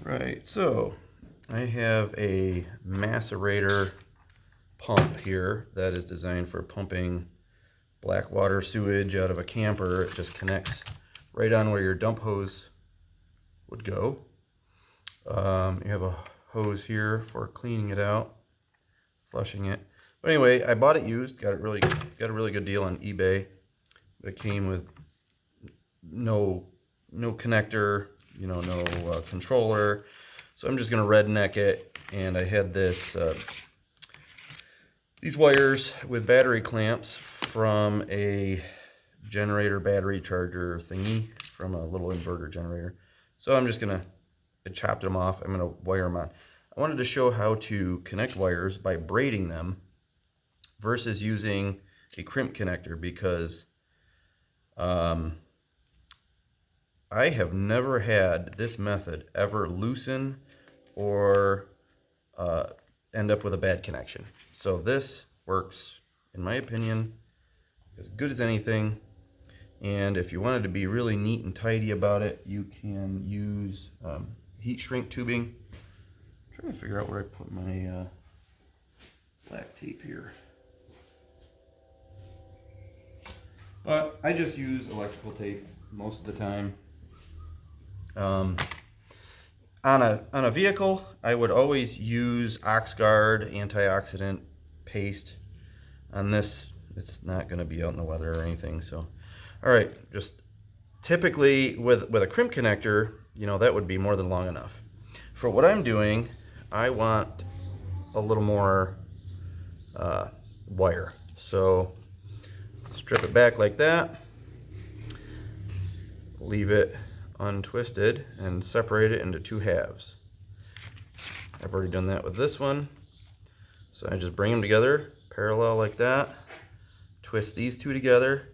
Right, so I have a macerator pump here that is designed for pumping black water sewage out of a camper. It just connects right on where your dump hose would go. You have a hose here for cleaning it out, flushing it. But anyway, I bought it used, got a really good deal on eBay. But it came with no connector, no controller. So I'm just gonna redneck it, and I had these wires with battery clamps from a generator battery charger thingy from a little inverter generator. So I chopped them off. I'm gonna wire them on. I wanted to show how to connect wires by braiding them versus using a crimp connector, because I have never had this method ever loosen or end up with a bad connection. So this works, in my opinion, as good as anything. And if you wanted to be really neat and tidy about it, you can use heat shrink tubing. I'm trying to figure out where I put my black tape here. But I just use electrical tape most of the time. On a vehicle, I would always use OxGuard antioxidant paste. On this, it's not going to be out in the weather or anything. So, all right, just typically with a crimp connector, that would be more than long enough. For what I'm doing, I want a little more wire. So strip it back like that, leave it untwisted, and separate it into two halves. I've already done that with this one. So I just bring them together parallel like that, twist these two together,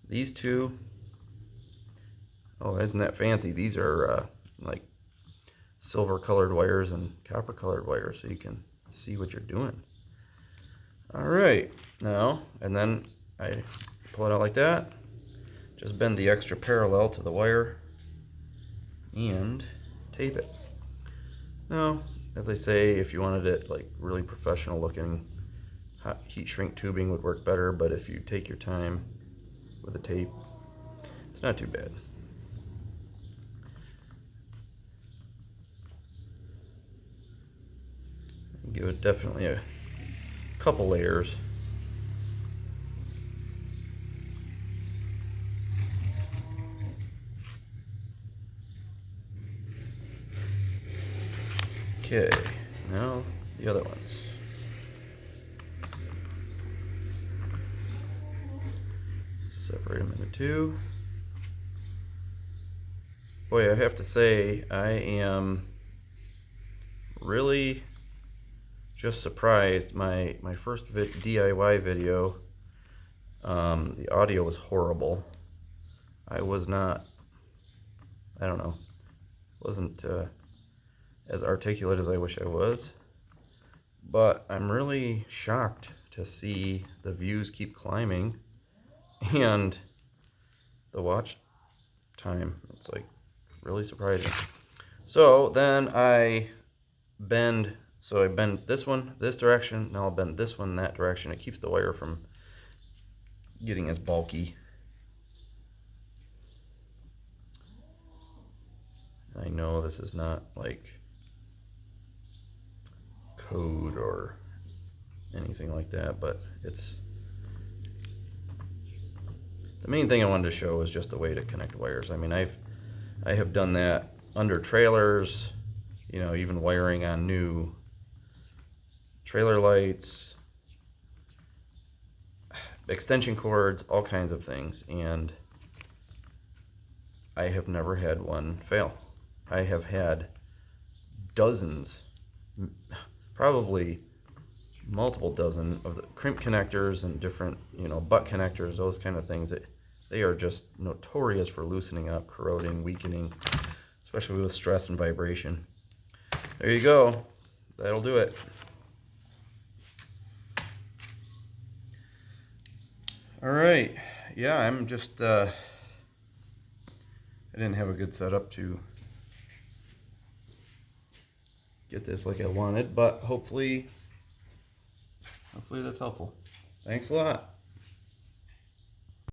these two. Oh, isn't that fancy? These are like silver colored wires and copper colored wires, so you can see what you're doing. All right, now, and then I pull it out like that, just bend the extra parallel to the wire and tape it. Now, as I say, if you wanted it like really professional looking, heat shrink tubing would work better, but if you take your time with the tape, it's not too bad. Give it definitely a couple layers. Okay, now the other ones. Separate them into two. Boy, I have to say, I am really just surprised. My first DIY video, the audio was horrible. I don't know, wasn't as articulate as I wish I was. But I'm really shocked to see the views keep climbing and the watch time. It's like really surprising. So then I bend this one this direction, now I'll bend this one that direction. It keeps the wire from getting as bulky. I know this is not like code or anything like that, but it's the main thing I wanted to show is just the way to connect wires. I mean, I have done that under trailers, even wiring on new trailer lights, extension cords, all kinds of things, and I have never had one fail. I have had dozens, probably multiple dozen of the crimp connectors and different, butt connectors, those kind of things. They are just notorious for loosening up, corroding, weakening, especially with stress and vibration. There you go. That'll do it. All right. Yeah, I'm just I didn't have a good setup to get this like I wanted, but hopefully that's helpful. Thanks a lot.